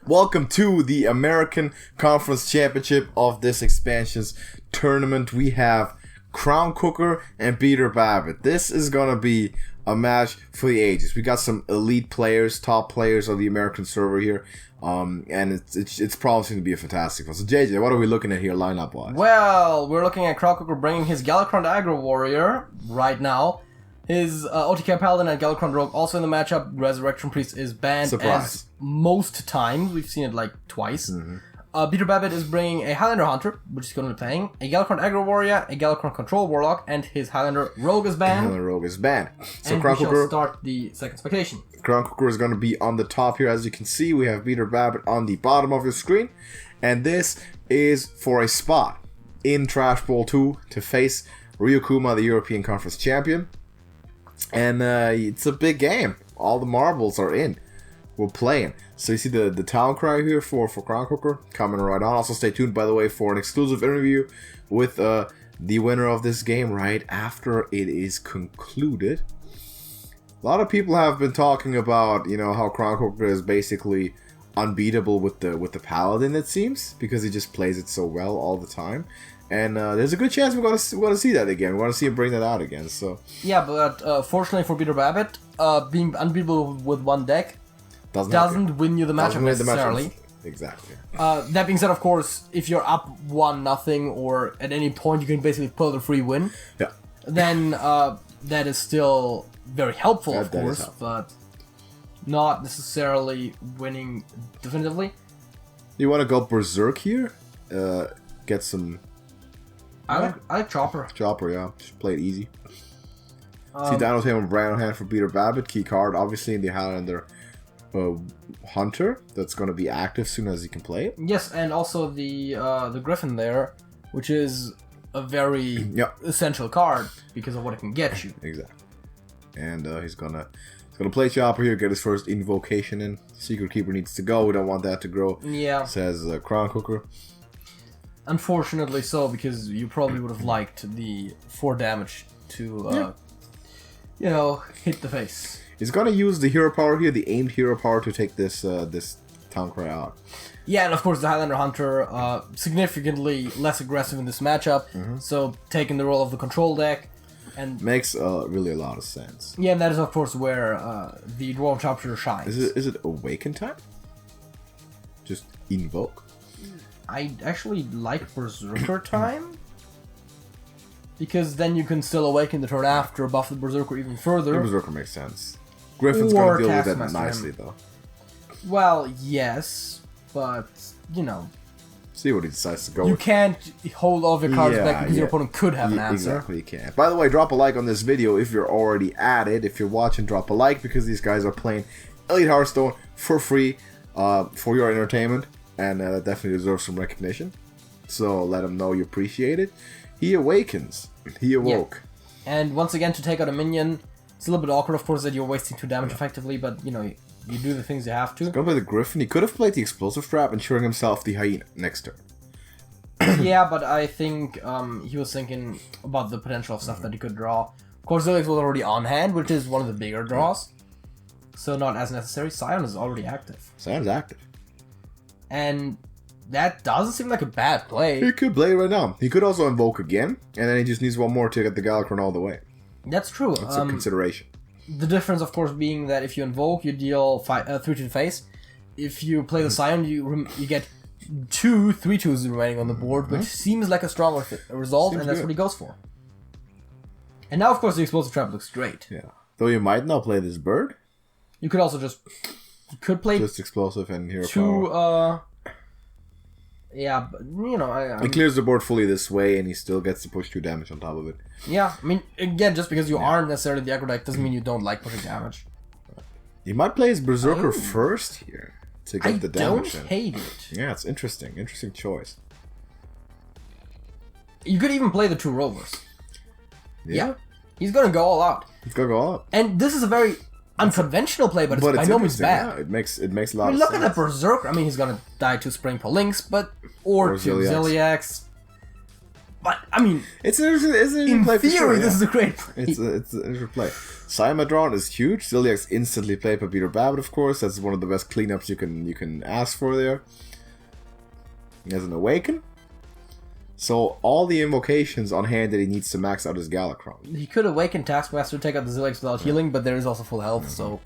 Welcome to the American Conference Championship of this expansion's tournament. We have Crowncooker and BeterBabbit. This is going to be a match for the ages. We got some elite players, top players on the American server here. And it's promising to be a fantastic one. So JJ, what are we looking at here lineup wise? Well, we're looking at Crowncooker bringing his Galakrond Aggro Warrior right now. His OTK Paladin and Galakrond Rogue also in the matchup. Resurrection Priest is banned as most times. We've seen it like twice. BeterBabbit is bringing a Highlander Hunter, which is going to be playing, a Galakrond Aggro Warrior, a Galakrond Control Warlock, and his Highlander Rogue is banned. Highlander Rogue is banned. So and we shall start the second spectation. Crowncooker is going to be on the top here. As you can see, we have BeterBabbit on the bottom of your screen. And this is for a spot in Trash Bowl 2 to face Ryukuma, the European Conference Champion. And it's a big game. All the marbles are in. We're playing. So you see the town cry here for Crowncooker coming right on. Also stay tuned, by the way, for an exclusive interview with the winner of this game right after it is concluded. A lot of people have been talking about, you know, how Crowncooker is basically unbeatable with the Paladin, it seems, because he just plays it so well all the time. And there's a good chance we're going to see that again. We're going to see him bring that out again. So yeah, but fortunately for BeterBabbit, being unbeatable with one deck doesn't win you the matchup necessarily. Exactly. That being said, of course, if you're up 1-0 or at any point you can basically pull the free win, then that is still very helpful, of course, but not necessarily winning definitively. You want to go Berserk here? Get some... I like Chopper. Chopper, yeah. Just play it easy. See Dino's hand and Brand on hand for BeterBabbit. Key card, obviously, in the Highlander Hunter. That's going to be active as soon as he can play it. Yes, and also the Griffin there, which is a very essential card because of what it can get you. Exactly. And he's gonna play Chopper here, get his first invocation in. Secret Keeper needs to go. We don't want that to grow. Yeah. Says Crowncooker. Unfortunately so, because you probably would have liked the 4 damage to, you know, hit the face. He's gonna use the hero power here, the aimed hero power, to take this this town cry out. Yeah, and of course the Highlander Hunter significantly less aggressive in this matchup, so taking the role of the control deck. And makes really a lot of sense. Yeah, and that is of course where the Dwarven Sharpshooter shines. Is it Awaken time? Just invoke? I actually like Berserker time, because then you can still awaken the turn after, buff the Berserker even further. The Berserker makes sense. Griffin's gonna deal with that nicely though. Well, yes, but you know. See what he decides to go You with. can't hold all of your cards back because your opponent could have an answer. Exactly, you can't. By the way, drop a like on this video if you're already at it. If you're watching, drop a like, because these guys are playing Elite Hearthstone for free for your entertainment. And that definitely deserves some recognition. So let him know you appreciate it. He awakens. He awoke. Yeah. And once again, to take out a minion, it's a little bit awkward, of course, that you're wasting 2 damage effectively, but you know, you do the things you have to. He's gonna play the Griffin. He could have played the Explosive Trap, ensuring himself the Hyena next turn. Yeah, but I think he was thinking about the potential of stuff that he could draw. Of course, Zilix was already on hand, which is one of the bigger draws. So not as necessary. Scion is already active. Sion's active. And that doesn't seem like a bad play. He could play right now. He could also invoke again, and then he just needs one more to get the Galakrond all the way. That's true. That's a consideration. The difference, of course, being that if you invoke, you deal 3 to the face. If you play the Scion, you get 2 3/2s remaining on the board, which seems like a stronger result, and that's what he goes for. And now, of course, the Explosive Trap looks great. Yeah. Though you might not play this bird. You could also just... You could play... Just Explosive and Hero 2, power. yeah, but, you know... He clears the board fully this way, and he still gets to push 2 damage on top of it. Yeah, I mean, again, just because you aren't necessarily the aggro deck doesn't mean you don't like pushing damage. He might play his Berserker first here to get the damage in. I don't hate it. Yeah, it's interesting. Interesting choice. You could even play the 2 Rovers. Yeah. He's gonna go all out. He's gonna go all out. And this is a very unconventional play, but it's by no means bad. Yeah, it makes a lot of sense. Look at the Berserker. I mean, he's gonna die to Spring Polinks, but... Or to Ziliax. But, I mean... It's an interesting play for theory, sure, this is a great play. It's an interesting play. Sciamadron is huge. Zilliax instantly played by BeterBabbit, of course. That's one of the best cleanups you can ask for there. He has an Awaken. So all the invocations on hand that he needs to max out his Galakrond. He could Awaken Taskmaster to take out the Zilliax without healing, but there is also full health, so...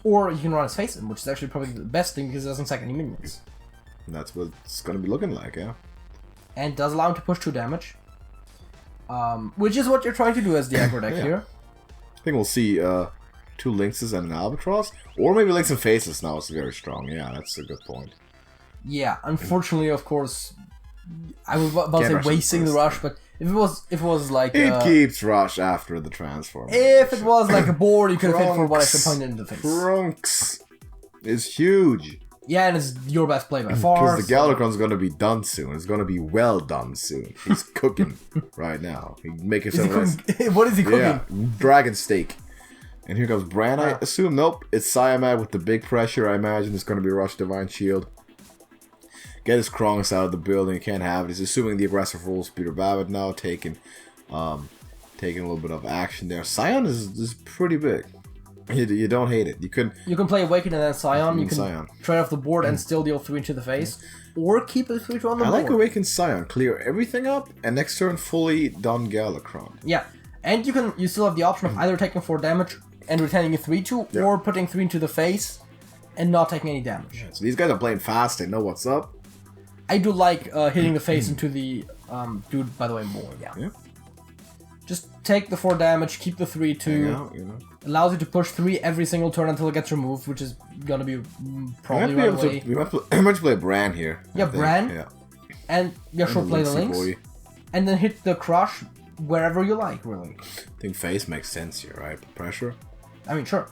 Or you can run his Face In, which is actually probably the best thing because it doesn't sack any minions. And that's what it's going to be looking like, yeah. And does allow him to push 2 damage. Which is what you're trying to do as the aggro deck here. I think we'll see 2 Lynxes and an Albatross. Or maybe Lynx and Faceless now is very strong. Yeah, that's a good point. Yeah, unfortunately, of course, I was about to say wasting the rush, but if it was like... It keeps rush after the transform. If it was like a board, you could have hit for one extra point in the face. Trunks is huge. Yeah, and it's your best play by far. Because the Galakrond's going to be done soon. It's going to be well done soon. He's cooking right now. He make himself What is he cooking? Yeah, dragon steak. And here comes Bran, I assume. Nope, it's Siamad with the big pressure. I imagine it's going to be Rush Divine Shield. Get his Kronks out of the building. You can't have it. He's assuming the aggressive rules. BeterBabbit now taking a little bit of action there. Scion is pretty big. You don't hate it. You can play Awaken and then Scion. You can trade off the board and still deal 3 into the face, or keep it 3-2 on the board. I like Awaken Scion. Clear everything up, and next turn fully done Galakrond. Yeah, and you still have the option of either taking 4 damage and retaining a 3-2, or putting 3 into the face and not taking any damage. Yeah, so these guys are playing fast. They know what's up. I do like hitting the face into the dude. By the way, more. Yeah. Just take the 4 damage, keep the 3-2. Allows you to push 3 every single turn until it gets removed, which is gonna be probably right away. We might play Bran here. Yeah, Bran. Yeah. And sure, play the Lynx. And then hit the Crush wherever you like, really. I think face makes sense here, right? Pressure. I mean, sure.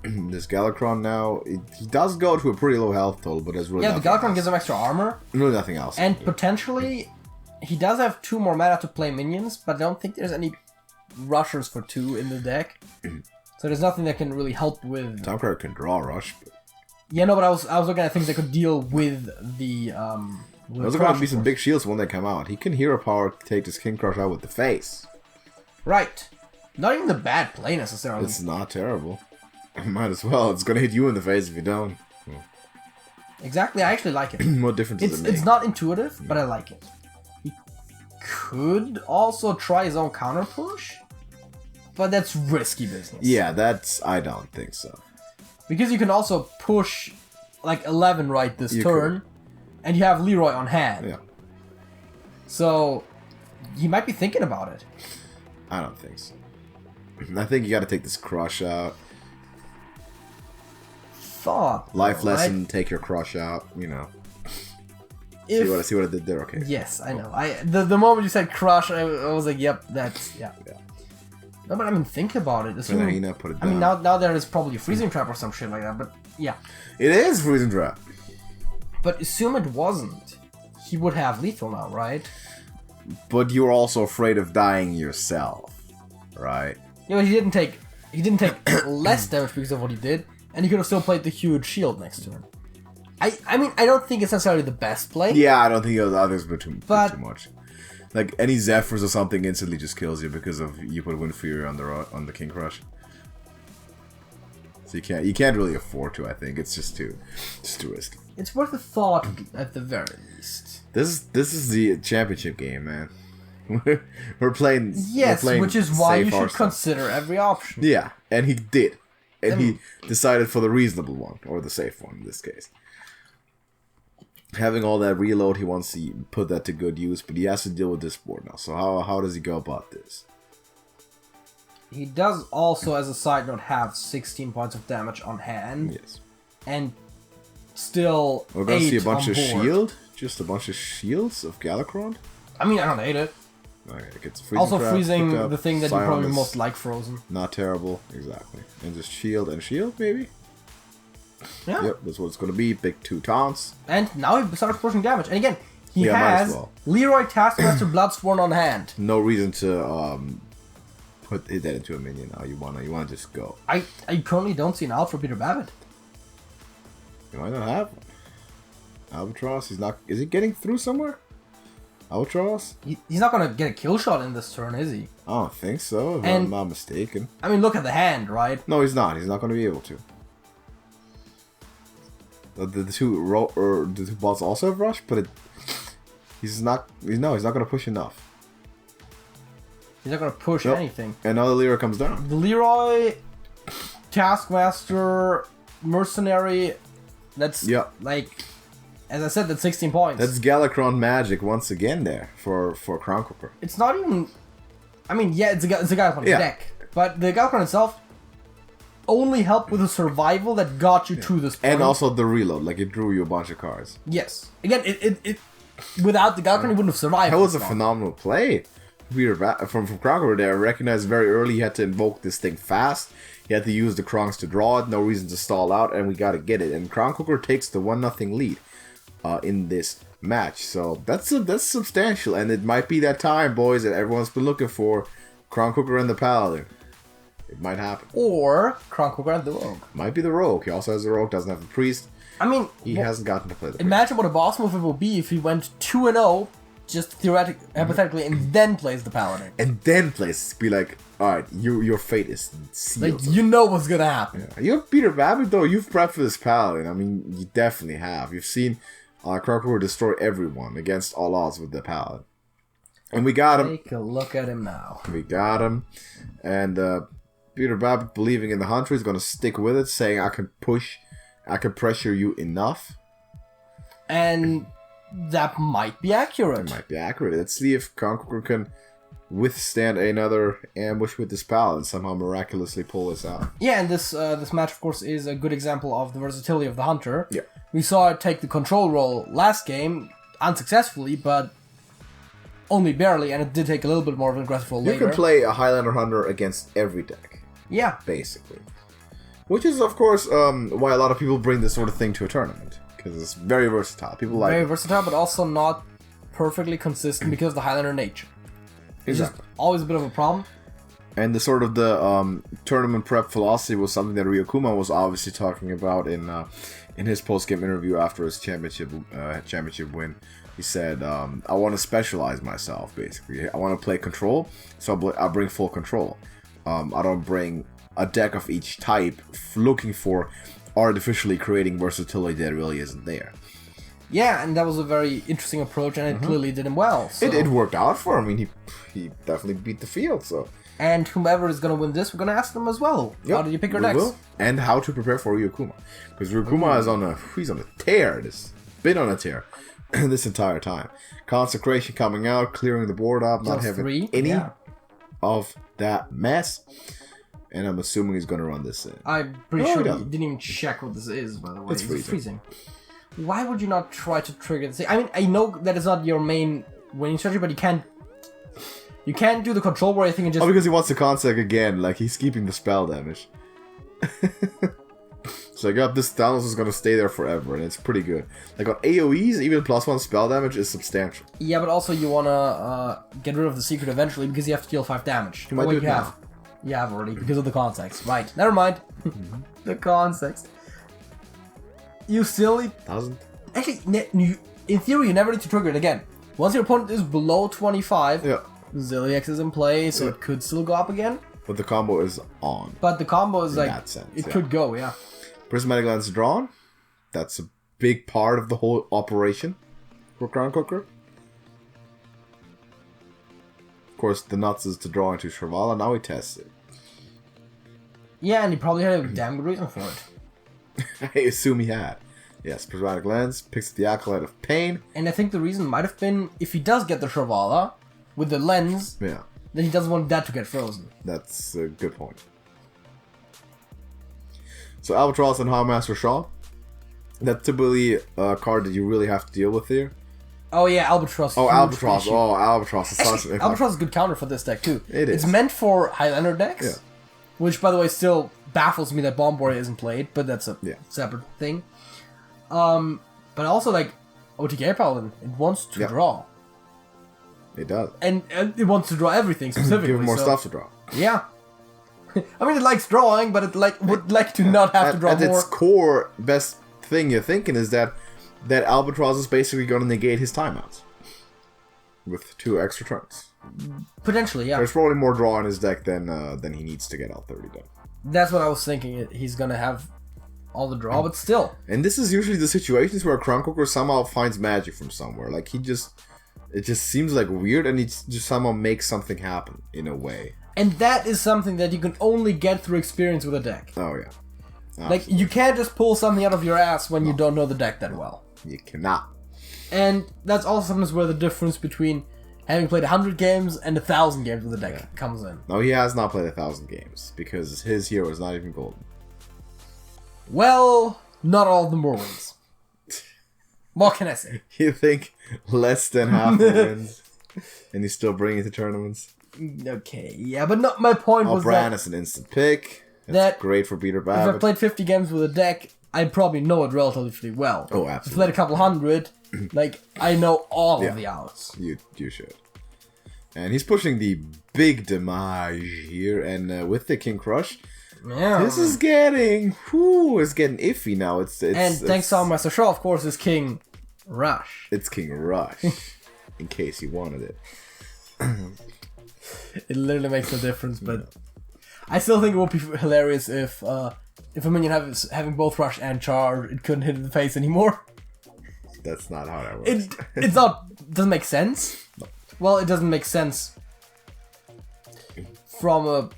This Galakrond now, he does go to a pretty low health total, but there's really the Galakrond gives him extra armor. Really nothing else. And potentially, he does have 2 more mana to play minions, but I don't think there's any rushers for 2 in the deck. So there's nothing that can really help with... Tomcracker can draw rush. But... Yeah, no, but I was looking at things that could deal with the... Those are going to be some big shields when they come out. He can Hero Power take this King Crush out with the face. Right. Not even the bad play, necessarily. It's not terrible. Might as well. It's going to hit you in the face if you don't. Exactly, I actually like it. What difference does it make? It's not intuitive, but I like it. He could also try his own counter push, but that's risky business. Yeah, I don't think so. Because you can also push like 11 right this turn, and you have Leroy on hand. Yeah. So, he might be thinking about it. I don't think so. I think you got to take this Crush out. Life lesson, take your Crush out, See what I did there? Okay. Yes, I know. The moment you said Crush, I was like, yep, that's... Yeah. No, but I mean, think about it. Put it down. I mean, now there is probably a Freezing Trap or some shit like that, but yeah. It is Freezing Trap. But assume it wasn't. He would have lethal now, right? But you're also afraid of dying yourself, right? Yeah, but he didn't take less damage because of what he did. And he could have still played the huge shield next turn. I mean, I don't think it's necessarily the best play. Yeah, I don't think the others were too much. Like, any Zephyrs or something instantly just kills you because of you put Wind Fury on the King Crush. So you can't really afford to, I think. It's just too risky. It's worth a thought at the very least. This is the championship game, man. We're playing... Yes, which is why you should consider every option. Yeah, and he did. And he decided for the reasonable one, or the safe one in this case. Having all that reload, he wants to put that to good use, but he has to deal with this board now. So how does he go about this? He does also, as a side note, have 16 points of damage on hand. Yes. And still we're going to see a bunch of shield? Just a bunch of shields of Galakrond? I mean, I don't hate it. Okay, it's freezing also trap, freezing the thing that you probably most like frozen. Not terrible, exactly. And just shield and shield, maybe? Yeah. Yep, that's what it's going to be. Big 2 taunts. And now he starts pushing damage. And again, he has Leroy Taskmaster Bloodsworn on hand. No reason to hit that into a minion now. You wanna just go. I currently don't see an out for BeterBabbit. You might not have one. Albatross, he's not... Is he getting through somewhere? Albatross? He's not gonna get a kill shot in this turn, is he? I don't think so, if I'm not mistaken. I mean, look at the hand, right? No, he's not. He's not going to be able to. The two bots also have rush, but he's not going to push enough. He's not gonna push anything. And now the Leroy comes down. The Leroy, Taskmaster, Mercenary. That's like, as I said, that's 16 points. That's Galakrond magic once again there for Crowncooker. It's not even. I mean, yeah, it's a Galakrond deck, but the Galakrond itself only helped with the survival that got you to this point. And also the reload, like it drew you a bunch of cards. Yes. Again, it without the Galakrond, you wouldn't have survived. That was a phenomenal play. From Crowncooker there, I recognized very early he had to invoke this thing fast. He had to use the Kronks to draw it, no reason to stall out, and we got to get it. And Crowncooker takes the 1-0 lead in this match. So that's substantial, and it might be that time, boys, that everyone's been looking for. Crowncooker and the Paladin. It might happen. Or Crowncooker and the Rogue. Might be the Rogue. He also has the Rogue, doesn't have the Priest. I mean, he hasn't gotten to play the Priest. Imagine what a boss move it would be if he went 2-0, just hypothetically, and then plays the Paladin. And then plays, be like, alright, your fate is sealed. Like, you know what's gonna happen. Yeah. You have BeterBabbit, though. You've prepped for this Paladin. I mean, you definitely have. You've seen Crowncooker destroy everyone against all odds with the Paladin. And we got him. Take a look at him now. We got him. And BeterBabbit, believing in the Hunter, is going to stick with it, saying, I can pressure you enough. And that might be accurate. It might be accurate. Let's see if Crowncooker can withstand another ambush with this Paladin and somehow miraculously pull this out. Yeah, and this match, of course, is a good example of the versatility of the Hunter. Yeah. We saw it take the control role last game, unsuccessfully, but only barely, and it did take a little bit more of an aggressive role later. You can play a Highlander Hunter against every deck. Yeah. Basically. Which is, of course, why a lot of people bring this sort of thing to a tournament. Because it's very versatile. People like it. Very versatile, but also not perfectly consistent because of the Highlander nature. It's just always a bit of a problem. And the sort of the tournament prep philosophy was something that Ryokuma was obviously talking about in his post-game interview after his championship win. He said, I want to specialize myself, basically. I want to play control, so I'll bring full control. I don't bring a deck of each type looking for artificially creating versatility that really isn't there. Yeah, and that was a very interesting approach, and it clearly did him well. So. It worked out for him. I mean, he definitely beat the field, so... And whomever is going to win this, we're going to ask them as well. Yep, how did you pick your decks? And how to prepare for Ryokuma. Because Ryokuma is he's on a tear. He's been on a tear this entire time. Consecration coming out, clearing the board up, not having any of that mess. And I'm assuming he's going to run this in. I'm pretty sure he didn't even check what this is, by the way. It's freezing. Why would you not try to trigger this? I mean, I know that it's not your main winning strategy, but you can't do the control warrior thing and just... Oh, because he wants to consec again. Like, he's keeping the spell damage. So I got this Thanos is going to stay there forever, and it's pretty good. Like, on AoEs, even +1 spell damage is substantial. Yeah, but also you want to get rid of the secret eventually, because you have to deal 5 damage. You might do it now. You have already, because of the context. Right, never mind. The context. You still... Doesn't. Actually, in theory, you never need to trigger it again. Once your opponent is below 25... Yeah. Zilliax is in play, so it could still go up again. But the combo is on. But the combo is like... that sense, it could go, yeah. Prismatic Lens drawn. That's a big part of the whole operation for Crowncooker. Of course, the nuts is to draw into Shrivala. Now he tests it. Yeah, and he probably had a damn good reason for it. I assume he had. Yes, Prismatic Lens picks the Acolyte of Pain. And I think the reason might have been if he does get the Shrivala with the lens, then he doesn't want that to get frozen. That's a good point. So Albatross and Howmaster Shaw. That's typically a card that you really have to deal with here. Oh yeah, Albatross. Oh, Albatross. Oh, Albatross. Actually, Albatross is a good counter for this deck too. It is. It's meant for Highlander decks, which by the way still baffles me that Bomb Warrior isn't played, but that's a separate thing. But also like OTK Paladin, it wants to draw. It does. And it wants to draw everything specifically. Give it more stuff to draw. Yeah. I mean, it likes drawing, but it would like to not have to draw more. At its core, best thing you're thinking is that that Albatross is basically going to negate his timeouts with 2 extra turns. Potentially, yeah. There's probably more draw in his deck than he needs to get out 30 done. That's what I was thinking. He's going to have all the draw, but still. And this is usually the situations where Crowncooker somehow finds magic from somewhere. Like, it just seems like weird, and he just somehow makes something happen in a way. And that is something that you can only get through experience with a deck. Oh, yeah. Absolutely. Like, you can't just pull something out of your ass when you don't know the deck that well. You cannot. And that's also sometimes where the difference between having played 100 games and 1,000 games with the deck comes in. No, he has not played 1,000 games, because his hero is not even golden. Well, not all of them were wins. What can I say? You think less than half the wins, and he's still bringing it to tournaments? Okay, yeah, but no, my point was Bran that... is an instant pick. That's great for BeterBabbit. If I played 50 games with a deck, I'd probably know it relatively well. Oh, absolutely. If I played a couple hundred, like, I know all of the outs. You should. And he's pushing the big damage here, and with the King Crush, this is getting iffy now. It's thanks to Master Shaw, of course, is King Rush. It's King Rush, in case you wanted it. It literally makes no difference, but I still think it would be hilarious if a minion having both Rush and Charge, it couldn't hit in the face anymore. That's not how that works. It's not. Doesn't make sense. No. Well, it doesn't make sense from a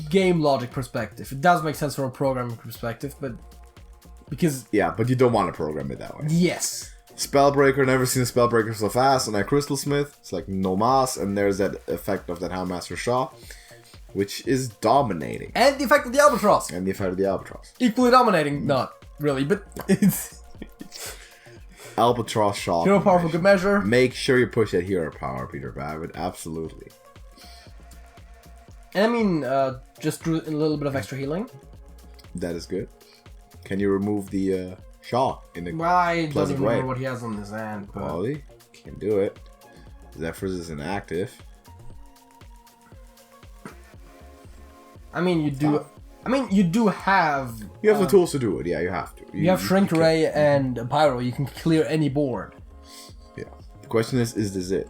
game logic perspective. It does make sense from a programming perspective, but because but you don't want to program it that way. Yes. Spellbreaker, never seen a Spellbreaker so fast, and that Crystal Smith, it's like no mas, and there's that effect of that Houndmaster Shaw, which is dominating. And the effect of the Albatross. Equally dominating, not really, but it's... Albatross Shaw. Hero power for good measure. Make sure you push that hero power, BeterBabbit, absolutely. And I mean, just drew a little bit of extra healing. That is good. Can you remove the Shaw in the I don't even remember what he has on his hand. But... Quality? Can do it. Zephyrs is inactive. I mean, you do. I mean, you do have. You have the tools to do it. Yeah, you have to. You have Shrink Ray and Pyro. You can clear any board. Yeah. The question is this it?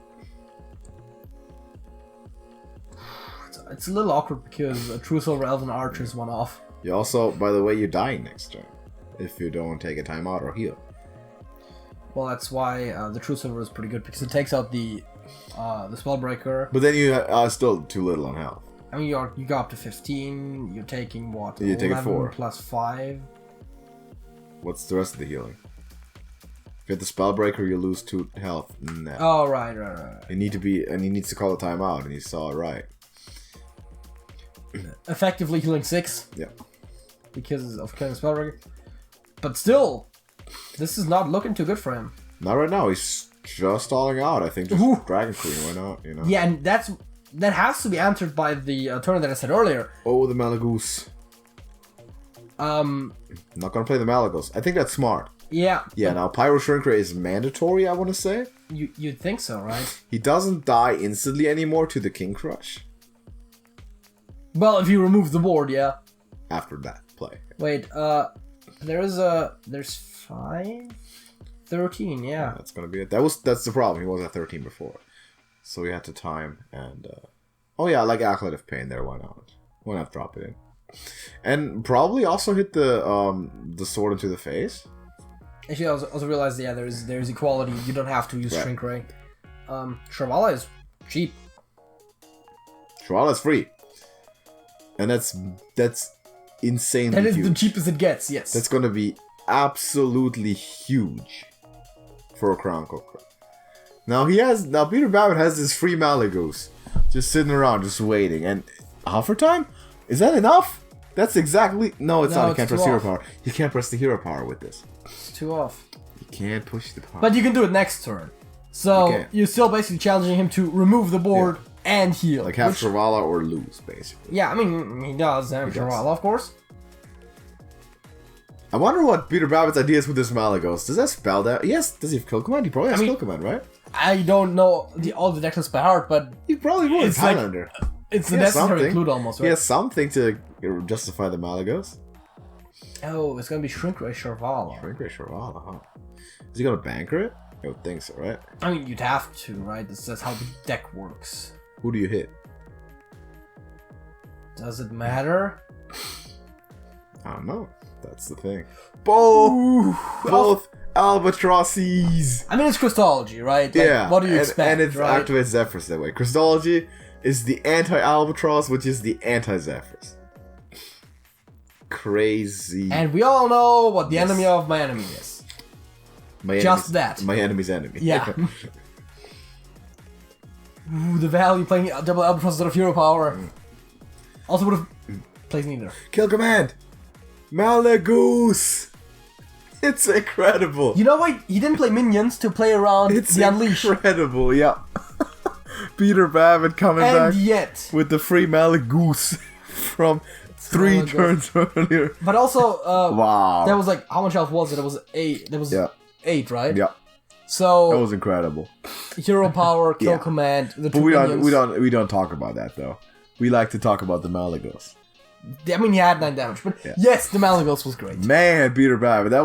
It's a little awkward because a True Silver Elven Archer is one off. You also, by the way, you're dying next turn if you don't take a timeout or heal. Well, that's why the True Silver is pretty good because it takes out the Spellbreaker. But then you are still too little on health. I mean, you go up to 15. You're taking what? You take 4 plus 5. What's the rest of the healing? If you hit the Spellbreaker, you lose 2 health. No. Oh, right. You need to be, and he needs to call a timeout, and he saw it right. Effectively healing 6. Yeah. Because of killing the Spellbreaker. But still, this is not looking too good for him. Not right now. He's just stalling out. I think just Dragon Queen. Why not? You know. Yeah, and that has to be answered by the turn that I said earlier. Oh, the Malagoose. Not gonna play the Malagos. I think that's smart. Yeah. Yeah. Now Pyro Shrink Ray is mandatory. I want to say. You'd think so, right? He doesn't die instantly anymore to the King Crush. Well, if you remove the board, yeah. After that play. Wait. There's 5, 13. Yeah. That's gonna be it. That's the problem. He was at 13 before. So we had to time and oh yeah, like Acolyte of Pain there, why not? Why not drop it in? And probably also hit the sword into the face. Actually, I also realized there's equality. You don't have to use Shrink Ray. Shravala is cheap. Shravala's free. And that's insanely That is huge. the cheapest it gets, yes. That's gonna be absolutely huge for a Crowncooker. Now BeterBabbit has this free Malagoose just sitting around, just waiting. And offer time? Is that enough? That's exactly... No, it's not. You can't press hero power. You can't press the hero power with this. It's too off. You can't push the power. But you can do it next turn. So you're still basically challenging him to remove the board and heal. Like have Shravala or lose, basically. Yeah, I mean, he does have Shravala, of course. I wonder what BeterBabbit's idea is with this Malagos. Does that spell that? Yes, does he have Kill Command? He probably has Kill Command, right? I don't know all the deck lists by heart, but... He probably would. It's Highlander. It's a necessary include almost, right? He has something to justify the Malagos. Oh, it's gonna be Shrink Ray Sharvala. Shrink Ray Sharvala, huh? Is he gonna banker it? I would think so, right? I mean, you'd have to, right? That's how the deck works. Who do you hit? Does it matter? I don't know. That's the thing. Both albatrosses. I mean, it's Crystology, right? Like, Yeah. What do you expect? And it's right? activates Zephyrs that way. Crystology is the anti-albatross, which is the anti-Zephyrs. Crazy. And we all know what the enemy of my enemy is. Just that. My enemy's enemy. Yeah. Ooh, the value playing double albatross out of hero power. Also would have played neither. Kill command. Malagoose. It's incredible. You know why he didn't play minions to play around It's the Unleash? incredible, yeah. BeterBabbit coming And back yet. with the free Malagoose from 3 turns earlier. But also, Wow. that was like, how much health was it? It was 8. That was 8, right? Yeah. So That was incredible. hero power, kill Yeah. command, the But two minions. we don't talk about that though. We like to talk about the Malagos. I mean, he had 9 damage, but yes, the Malagos was great. Man, BeterBabbit, that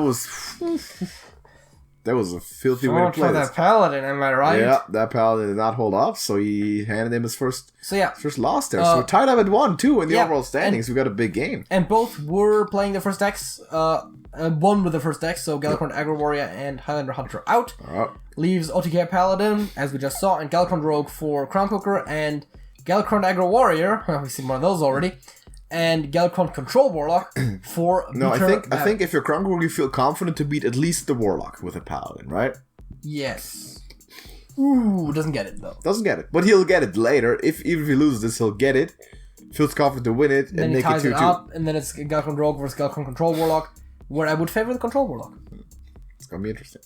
was a filthy way to play for this. that paladin, am I right? Yeah, that paladin did not hold up, so he handed him his first loss there. So we tied up at 1 too in the overall standings. We got a big game. And both were playing the first decks. One with the first decks, so Galakrond Aggro Warrior and Highlander Hunter out. Alright. Leaves OTK Paladin, as we just saw, and Galakrond Rogue for Crowncooker, and Galakrond Aggro Warrior, we've seen one of those already, and Galakrond Control Warlock for No, I think if you're Crowncooker, you feel confident to beat at least the Warlock with a Paladin, right? Yes. Ooh, doesn't get it though. Doesn't get it. But he'll get it later. Even if he loses this, he'll get it. Feels confident to win it, Then and he make ties it it 2-2. up, and then it's Galakrond Rogue versus Galakrond Control Warlock, where I would favor the Control Warlock. It's gonna be interesting.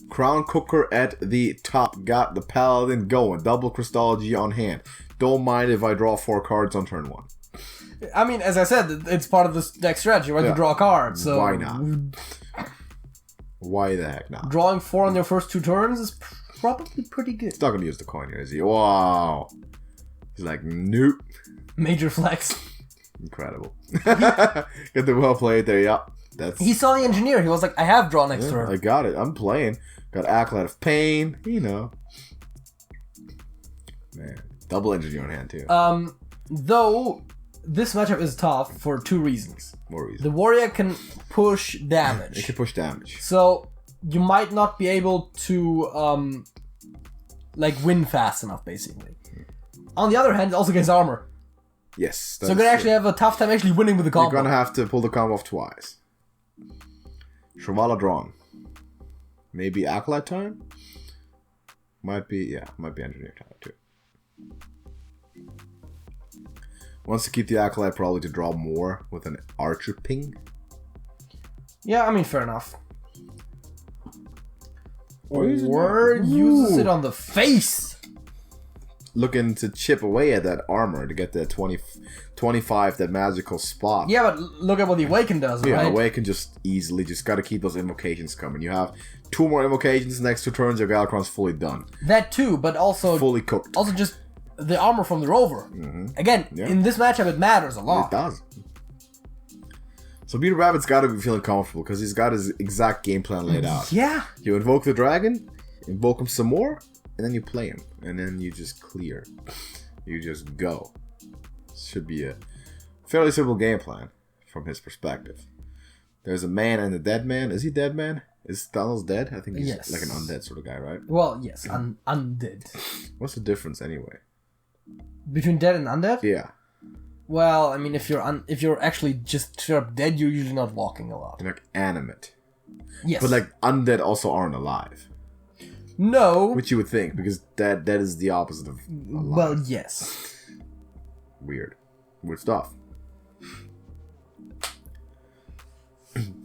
Crowncooker at the top. Got the Paladin going. Double Crystology on hand. Don't mind if I draw 4 cards on turn 1. I mean, as I said, it's part of this deck strategy, right? Yeah. To draw a card, so... Why not? Why the heck not? Drawing 4 on your first 2 turns is probably pretty good. He's not gonna use the coin here, is he? Wow. He's like, nope. Major flex. Incredible. Get the well played there, yeah. He saw the engineer, he was like, I have drawn next turn. I got it. I'm playing. Got Acolyte of Pain, you know. Man. Double engineer on hand too. Though, this matchup is tough for 2 reasons. More reason. The warrior can push damage. It can push damage. So, you might not be able to, win fast enough, basically. On the other hand, it also gets armor. Yes. So you're gonna actually have a tough time actually winning with the combo. You're gonna have to pull the combo off twice. Sharvala drawn. Maybe Acolyte time? Might be Engineer time too. Wants to keep the Acolyte probably to draw more with an Archer ping. Yeah, I mean, fair enough. Or uses it on the face. Looking to chip away at that armor to get that 25, that magical spot. Yeah, but look at what the Awaken does, right? Yeah, Awaken just got to keep those invocations coming. You have 2 more invocations next 2 turns, your Galakrond's fully done. That too, but also... Fully cooked. Also just the armor from the Rover. Again, in this matchup it matters a lot. It does. So BeterBabbit's got to be feeling comfortable because he's got his exact game plan laid out. Yeah. You invoke the dragon, invoke him some more, and then you play him. And then you just clear. You just go. Should be a fairly simple game plan from his perspective. There's a man and a dead man. Is he dead man? Is Thanos dead? I think he's like an undead sort of guy, right? Well, yes, undead. What's the difference anyway? Between dead and undead? Yeah. Well, I mean, if you're actually just straight up dead, you're usually not walking a lot. They're like animate. Yes. But like undead also aren't alive. No. Which you would think, because that is the opposite of alive. Well, yes. Weird stuff.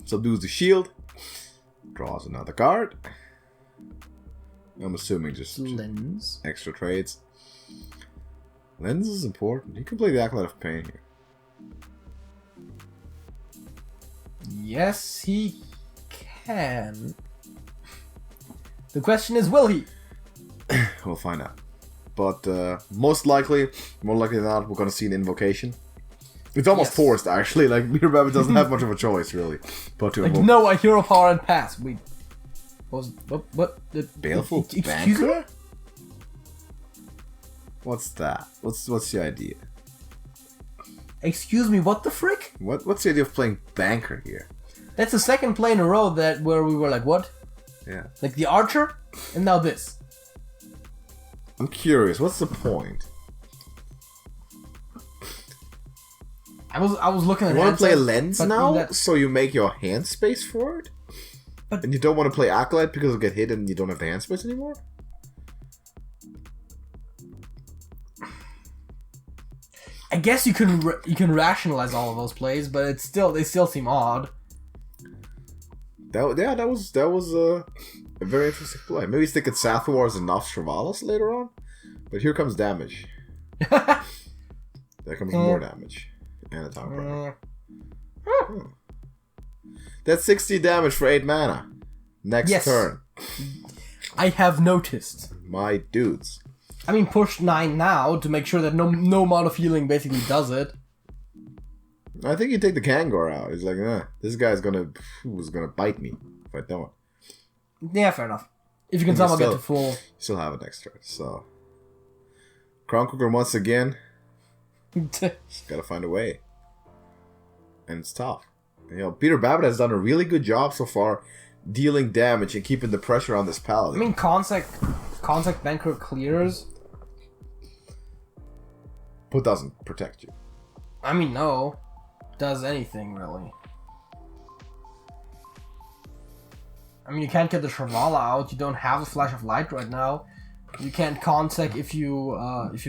Subdues the shield. Draws another card. I'm assuming just Lens. extra trades. Lens is important. You can play the Acolyte of Pain here. Yes, he can. The question is, will he? We'll find out. But more likely than not, we're going to see an invocation. It's almost forced, actually. Like, BeterBabbit doesn't have much of a choice, really. But to no, I hero power and pass. Wait. What? Baleful excuse me? What's that? What's the idea? Excuse me, what the frick? What's the idea of playing Banker here? That's the second play in a row where we were like, what? Yeah. Like the Archer, and now this. I'm curious, what's the point? I was looking at. You want to play Lens now, so you make your hand space for it, and you don't want to play Acolyte because it'll get hit and you don't have the hand space anymore. I guess you can rationalize all of those plays, but they still seem odd. That was a very interesting play. Maybe he's thinking Sathwar is enough Shravalis later on, but here comes damage. There comes more damage and a top runner. That's 60 damage for 8 mana. Next turn. I have noticed. My dudes. I mean, push 9 now to make sure that no amount of healing basically does it. I think you take the Kangor out. He's like, this guy's gonna bite me if I don't. Yeah, fair enough. If you can somehow get to full. You still have it next turn, so. Crowncooker once again. Just gotta find a way. And it's tough. You know, BeterBabbit has done a really good job so far dealing damage and keeping the pressure on this paladin. I mean, Contact Banker clears. But doesn't protect you. I mean, no. Does anything, really. I mean, you can't get the Shrivala out. You don't have a Flash of Light right now. You can't Contact if you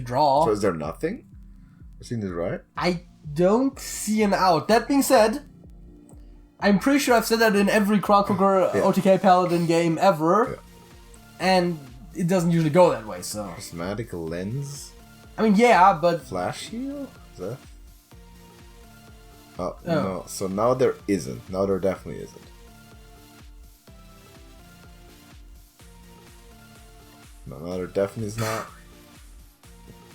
draw. So is there nothing? I seen this right? I don't see an out. That being said, I'm pretty sure I've said that in every Crowncooker OTK Paladin game ever. Yeah. And it doesn't usually go that way, so... Prismatic Lens? I mean, yeah, but... Flash Heal? Is that... Oh, no. So now there isn't. Now there definitely isn't. No, now there definitely is not.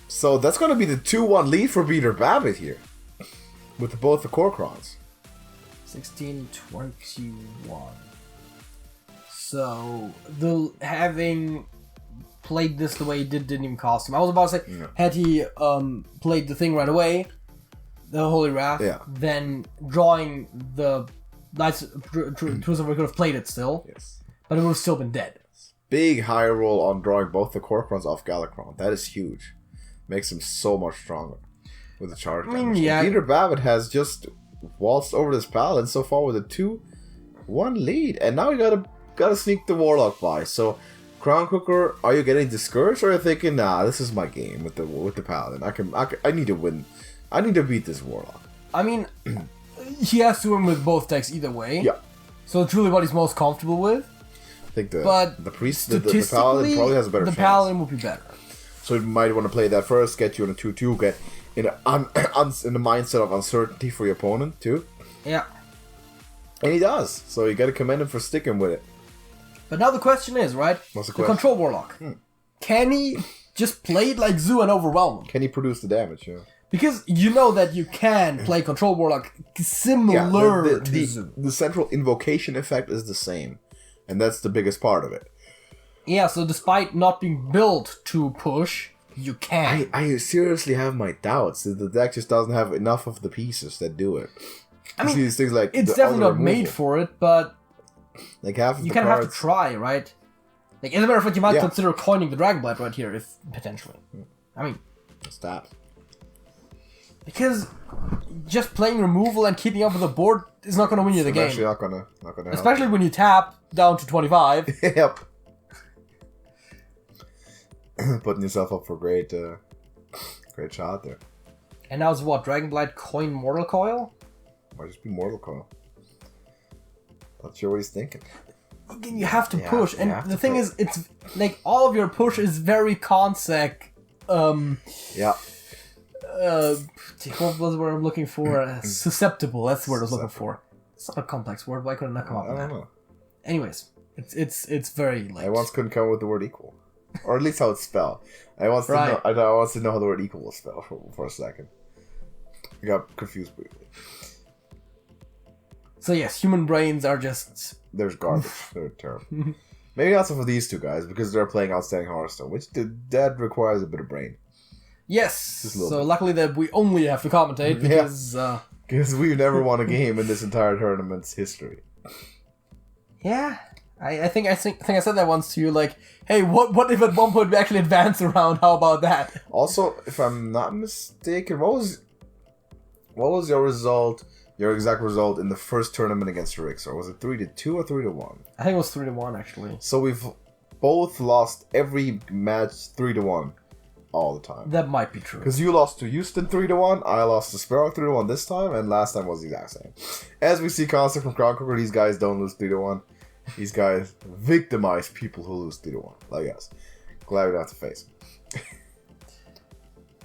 So that's going to be the 2-1 lead for BeterBabbit here. With both the Korkrons. 16-21. So, having played this the way he didn't even cost him. I was about to say, had he played the thing right away, the Holy Wrath, then drawing the Knights Crucible, we could have played it still. Yes. But it would have still been dead. Big high roll on drawing both the Korkrons off Galakrond. That is huge. Makes him so much stronger with the charge damage. Yeah. BeterBabbit has just waltzed over this paladin so far with a 2-1 lead. And now you gotta sneak the Warlock by. So, Crowncooker, are you getting discouraged or are you thinking, nah, this is my game with the paladin. I need to win. I need to beat this Warlock. I mean, he has to win with both decks either way. Yeah. So it's really what he's most comfortable with. I think the priest, the paladin probably has a better chance. The paladin will be better. So you might want to play that first, get you in a 2-2, get in the mindset of uncertainty for your opponent too. Yeah. And he does. So you got to commend him for sticking with it. But now the question is, right? What's the question? The Control Warlock. Can he just play it like Zoo and overwhelm him? Can he produce the damage? Yeah. Because you know that you can play Control Warlock similar to Zoo. The central invocation effect is the same. And that's the biggest part of it. Yeah, so despite not being built to push, you can. I seriously have my doubts that the deck just doesn't have enough of the pieces that do it. I mean, these things like it's definitely not made for it, but like half of you kind of have to try, right? Like, as a matter of fact, you might consider coining the Dragonblight right here, if potentially. I mean, what's that? Because just playing removal and keeping up with the board is not going to win you the game. Actually, not gonna especially when you tap down to 25. Yep. Putting yourself up for great shot there. And now it's what? Dragonblight coin Mortal Coil? Might just be Mortal Coil. Not sure what he's thinking. You have to push, and the thing is, it's like all of your push is very consec. What was the word I'm looking for? Susceptible. That's the word I was looking for. It's not a complex word. Why couldn't I come up with that? I don't know. Anyways, it's very like. I once couldn't come up with the word equal, or at least how it's spelled. I want to know how the word equal was spelled for a second. I got confused briefly. So yes, human brains are just... There's garbage. They're terrible. Maybe not some of these two guys, because they're playing outstanding Hearthstone, which that requires a bit of brain. Yes! So luckily that we only have to commentate, because... Because we've never won a game in this entire tournament's history. Yeah. I think I said that once to you, like, hey, what if at one point we actually advance around? How about that? Also, if I'm not mistaken, what was your result, your exact result in the first tournament against Rick? Or was it 3-2 or 3-1? I think it was 3-1 actually. So we've both lost every match 3-1 all the time. That might be true. Because you lost to Houston 3-1, I lost to Sparrow 3-1 this time, and last time was the exact same. As we see constant from Crowncooker, these guys don't lose 3-1. These guys victimize people who lose 3-1. Like us. Glad we don't have to face them.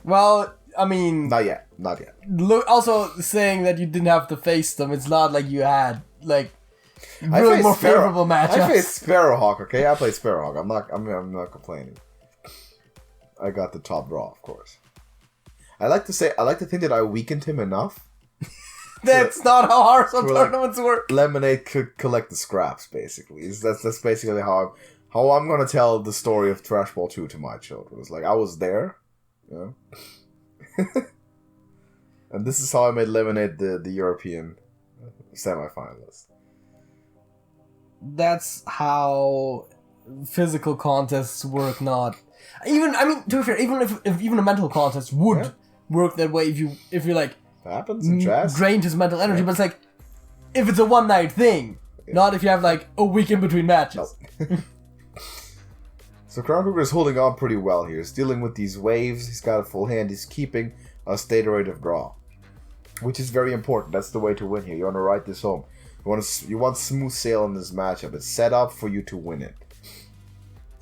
Well, I mean... Not yet. Look, also saying that you didn't have to face them, it's not like you had, like, really more favorable matchups. I faced Sparrowhawk, okay? I played Sparrowhawk. I'm not complaining. I got the top draw, of course. I like to think that I weakened him enough. That's not how Hearthstone tournaments work. Lemonade could collect the scraps, basically. That's basically how I'm gonna tell the story of Trash Ball 2 to my children. It's like I was there, you know. And this is how I made Lemonade the European semi-finalist. That's how physical contests work, not... Even, I mean, to be fair, even if even a mental contest would work that way if you like... That happens in chess. Drained his mental energy, but it's like, if it's a one-night thing, not if you have like a week in between matches. Nope. So Crowncooker is holding on pretty well here. He's dealing with these waves. He's got a full hand. He's keeping a state rate of draw, which is very important. That's the way to win here. You want to write this home. You want smooth sail in this matchup. It's set up for you to win it.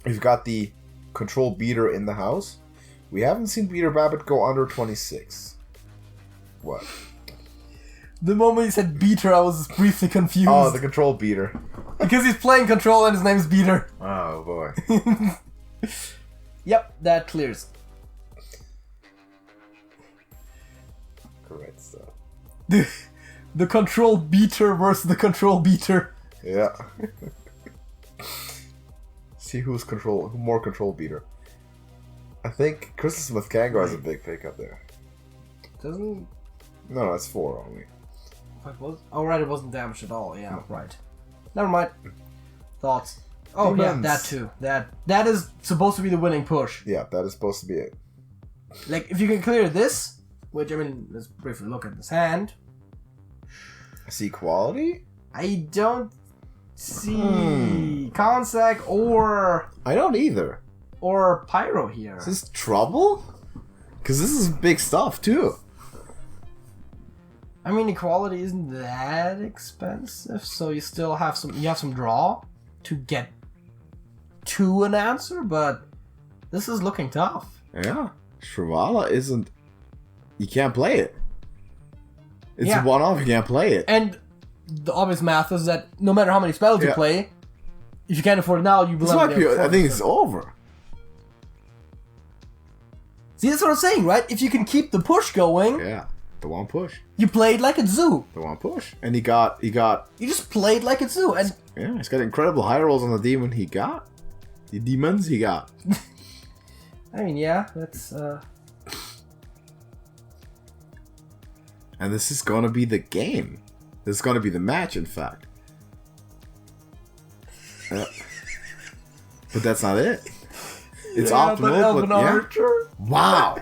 You've got the control beater in the house. We haven't seen BeterBabbit go under 26. What? The moment you said beater, I was briefly confused. Oh, the control beater. Because he's playing control and his name's Beater. Oh, boy. Yep, that clears. Correct stuff. The control beater versus the control beater. Yeah. See who's more control beater. I think Crystal Smith Kango has a big pick up there. Doesn't... No, it's 4 only. Oh, right, it wasn't damaged at all. Yeah, right. Never mind. Thoughts? Oh, yeah, that too. That is supposed to be the winning push. Yeah, that is supposed to be it. Like, if you can clear this, which, I mean, let's briefly look at this hand. See quality? I don't see Consec or... I don't either. Or Pyro here. Is this trouble? Because this is big stuff, too. I mean, equality isn't that expensive, so you still have some draw to get to an answer, but this is looking tough. Yeah, Shrivala isn't... You can't play it. It's a one-off, you can't play it. And the obvious math is that no matter how many spells you play, if you can't afford it now, you will never be able to afford it. I think it's over. See, that's what I'm saying, right? If you can keep the push going... Yeah. The one push. You played like a zoo. The one push. And he got... You just played like a zoo. And yeah, he's got incredible high rolls on the demon he got. The demons he got. I mean, yeah, that's... And this is gonna be the game. This is gonna be the match, in fact. But that's not it. It's optimal, but yeah. Wow.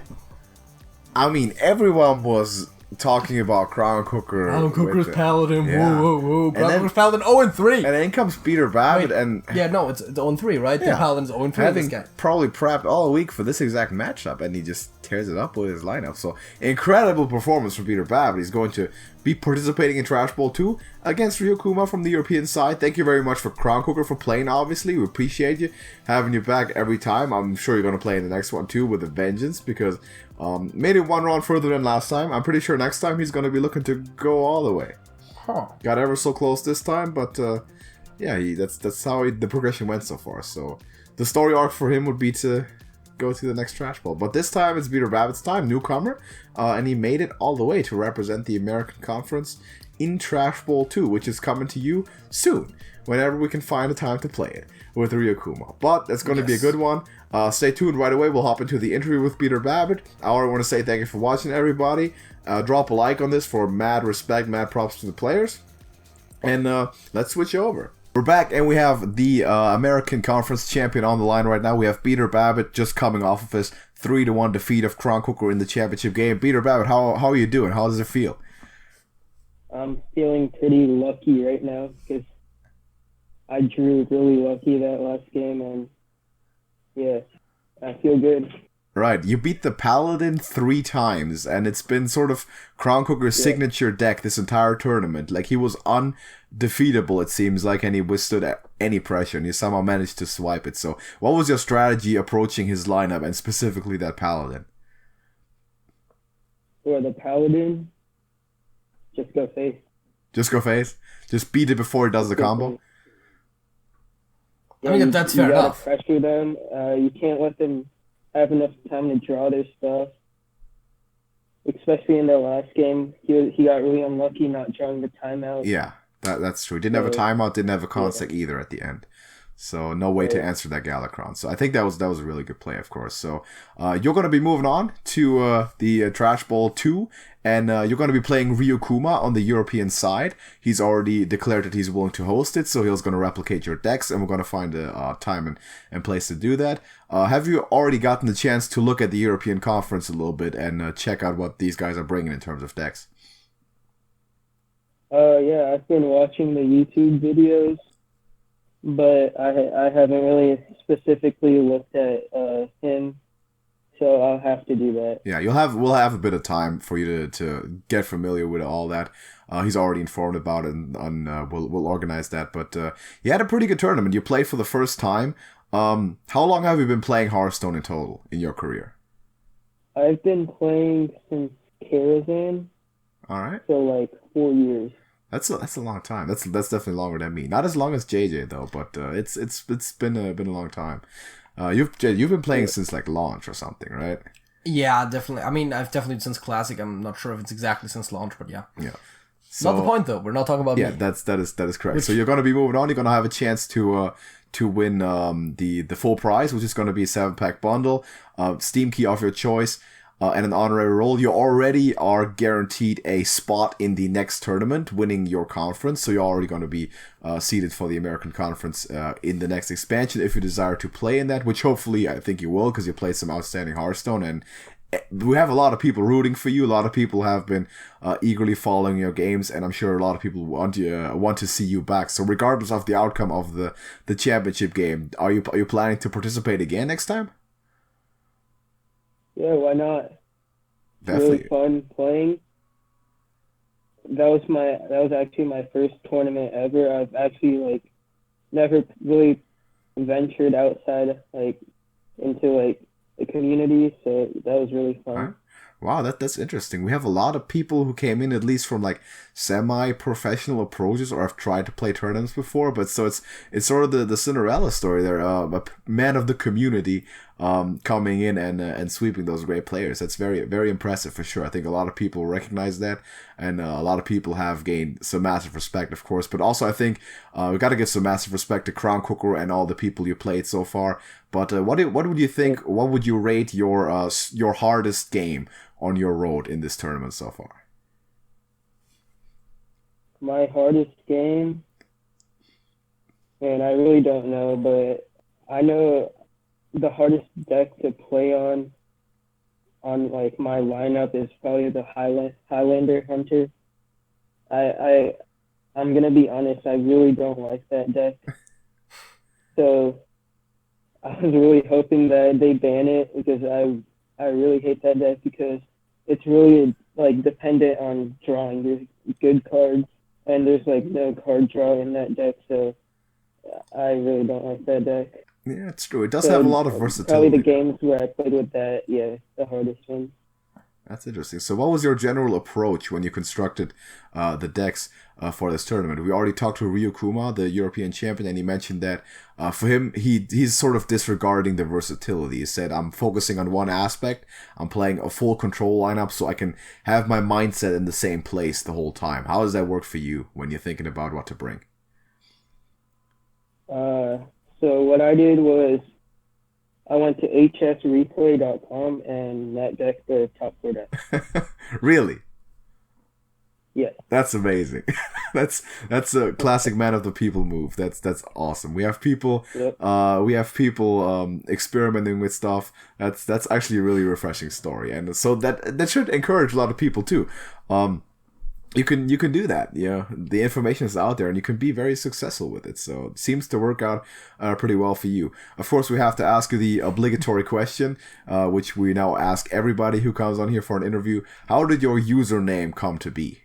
I mean, everyone was talking about Crowncooker. Crowncooker's Paladin. Yeah. Whoa. Crowncooker's Paladin 0-3. And then comes BeterBabbit and... Yeah, no, it's 0-3, right? Yeah. The Paladin's 0-3. Having probably prepped all week for this exact matchup, and he just tears it up with his lineup. So, incredible performance from BeterBabbit. He's going to be participating in Trash Bowl 2 against Ryokuma from the European side. Thank you very much for Crowncooker for playing, obviously. We appreciate you having you back every time. I'm sure you're going to play in the next one too with a vengeance, because made it one round further than last time. I'm pretty sure next time he's going to be looking to go all the way. Huh. Got ever so close this time, but yeah, that's how the progression went so far. So the story arc for him would be to go to the next Trash Ball. But this time it's BeterBabbit's time, newcomer, and he made it all the way to represent the American Conference in Trash Bowl 2, which is coming to you soon, whenever we can find a time to play it with Ryukuma. But that's going to be a good one. Stay tuned right away. We'll hop into the interview with BeterBabbit. I already want to say thank you for watching, everybody. Drop a like on this for mad respect, mad props to the players. And let's switch over. We're back, and we have the American Conference champion on the line right now. We have BeterBabbit just coming off of his 3-1 defeat of Crowncooker in the championship game. BeterBabbit, how are you doing? How does it feel? I'm feeling pretty lucky right now because I drew really lucky that last game, and yeah, I feel good. Right, you beat the Paladin 3 times, and it's been sort of Crowncooker's signature deck this entire tournament. Like, he was undefeatable, it seems like, and he withstood any pressure, and you somehow managed to swipe it. So, what was your strategy approaching his lineup, and specifically that Paladin? For the Paladin, just go face. Just go face? Just beat it before he does the combo? Yeah, I mean, that's fair enough. You gotta pressure them. You can't let them have enough time to draw their stuff. Especially in their last game, he got really unlucky not drawing the timeout. Yeah, that's true. He didn't have a timeout, didn't have a consec either at the end. So no way to answer that Galakron. So I think that was a really good play, of course. So you're going to be moving on to the Trash Bowl 2, and you're going to be playing Ryukuma on the European side. He's already declared that he's willing to host it, so he's going to replicate your decks, and we're going to find a time and place to do that. Have you already gotten the chance to look at the European Conference a little bit and check out what these guys are bringing in terms of decks? Yeah, I've been watching the YouTube videos, but I haven't really specifically looked at him, so I'll have to do that. Yeah, we'll have a bit of time for you to get familiar with all that. He's already informed about it, and we'll organize that. But you had a pretty good tournament. You played for the first time. How long have you been playing Hearthstone in total in your career? I've been playing since Karazhan. All right. So like 4 years. That's a long time. That's definitely longer than me. Not as long as JJ though, but it's been a long time. You've been playing since like launch or something, right? Yeah, definitely. I mean, I've definitely since Classic. I'm not sure if it's exactly since launch, but yeah. Yeah. So, not the point though. We're not talking about me. that is correct. So you're gonna be moving on. You're gonna have a chance to win the full prize, which is gonna be a 7-pack bundle, Steam key of your choice. And an honorary role. You already are guaranteed a spot in the next tournament, winning your conference. So you're already going to be seeded for the American Conference in the next expansion if you desire to play in that, which hopefully I think you will, because you played some outstanding Hearthstone. And we have a lot of people rooting for you. A lot of people have been eagerly following your games, and I'm sure a lot of people want to see you back. So regardless of the outcome of the championship game, are you planning to participate again next time? Yeah, why not? Definitely. Really fun playing. That was actually my first tournament ever. I've actually never really ventured outside into the community, so that was really fun. Right. Wow, that's interesting. We have a lot of people who came in at least from semi-professional approaches or have tried to play tournaments before, but so it's sort of the Cinderella story there. A man of the community coming in and sweeping those great players. That's very, very impressive for sure. I think a lot of people recognize that, and a lot of people have gained some massive respect, of course. But also, I think we got to give some massive respect to Crowncooker and all the people you played so far. But what would you think? What would you rate your hardest game on your road in this tournament so far? My hardest game, and I really don't know, but I know the hardest deck to play on my lineup is probably the Highlander Hunter. I'm gonna be honest, I really don't like that deck. So I was really hoping that they ban it, because I really hate that deck, because it's really dependent on drawing. There's good cards, and there's no card draw in that deck, so I really don't like that deck. Yeah, it's true. It does have a lot of versatility. Probably the games where I played with that, the hardest one. That's interesting. So what was your general approach when you constructed the decks for this tournament? We already talked to Ryukuma, the European champion, and he mentioned that for him, he's sort of disregarding the versatility. He said, I'm focusing on one aspect. I'm playing a full control lineup so I can have my mindset in the same place the whole time. How does that work for you when you're thinking about what to bring? So what I did was I went to hsreplay.com and that deck's the top 4 deck. Really? Yes. That's amazing. that's a classic man of the people move. That's awesome. We have people experimenting with stuff. That's actually a really refreshing story, and so that should encourage a lot of people too. You can do that. The information is out there, and you can be very successful with it. So it seems to work out pretty well for you. Of course, we have to ask you the obligatory question, which we now ask everybody who comes on here for an interview. How did your username come to be?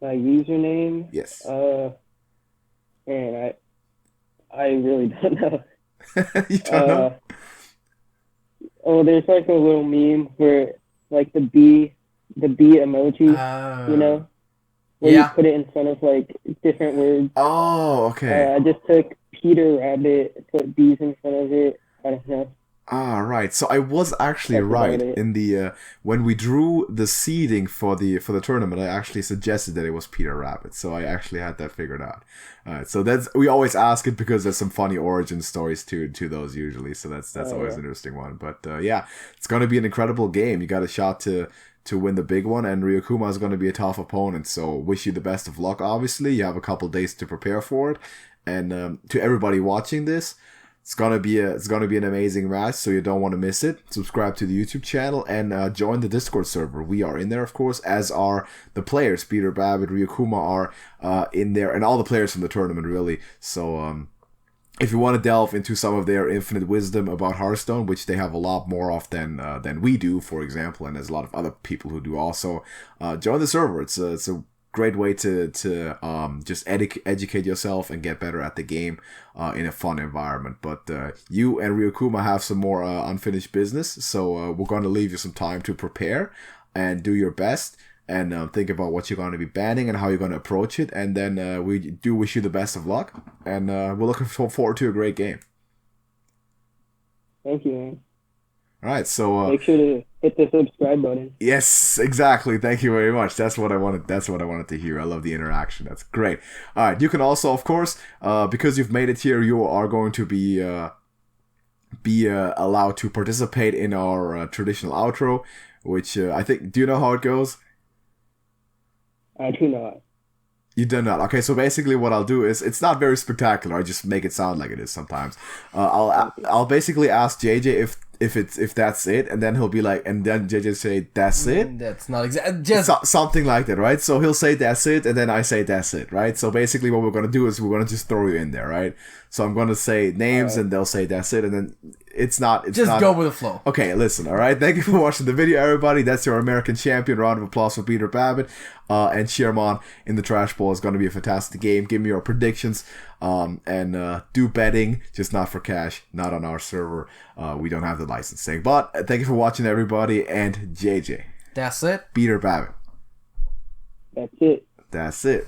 My username? Yes. Man, I really don't know. You don't know? Oh, there's like a little meme where like the B emoji, where you put it in front of like different words. Oh, okay. I just took Peter Rabbit, put B's in front of it. I don't know. Ah, right. So I was actually right in the when we drew the seeding for the tournament. I actually suggested that it was Peter Rabbit, so I actually had that figured out. So we always ask it because there's some funny origin stories to those usually. So that's always an interesting one. But yeah, it's going to be an incredible game. You got a shot to win the big one, and Ryukuma is going to be a tough opponent. So wish you the best of luck. Obviously, you have a couple days to prepare for it, and to everybody watching this. It's gonna be an amazing match, so you don't want to miss it. Subscribe to the YouTube channel and join the Discord server. We are in there, of course, as are the players. BeterBabbit, Ryukuma are in there, and all the players from the tournament, really. So if you want to delve into some of their infinite wisdom about Hearthstone, which they have a lot more of than we do, for example, and there's a lot of other people who do also, join the server. It's a great way to just educate yourself and get better at the game in a fun environment. But you and Ryukuma have some more unfinished business, so we're going to leave you some time to prepare and do your best and think about what you're going to be banning and how you're going to approach it. And then we do wish you the best of luck, and we're looking forward to a great game. Thank you, man. All right, so make sure to hit the subscribe button. Yes, exactly. Thank you very much. That's what I wanted. That's what I wanted to hear. I love the interaction. That's great. All right, you can also, of course, because you've made it here, you are going to be allowed to participate in our traditional outro, which I think. Do you know how it goes? I do not. You do not. Okay, so basically what I'll do is, it's not very spectacular. I just make it sound like it is sometimes. I'll basically ask JJ if that's it, and then he'll be like, and then JJ say that's it. That's not exactly just something like that, right? So he'll say that's it, and then I say that's it, right? So basically what we're gonna do is we're gonna just throw you in there, right? So I'm gonna say names, and they'll say that's it, and then it's not. Go with the flow. Okay, listen, all right. Thank you for watching the video, everybody. That's your American champion. Round of applause for BeterBabbit. And cheer him on in the Trash Bowl. It's going to be a fantastic game. Give me your predictions. And do betting, just not for cash, not on our server. We don't have the licensing. But thank you for watching, everybody. And JJ. That's it. BeterBabbit. That's it. That's it.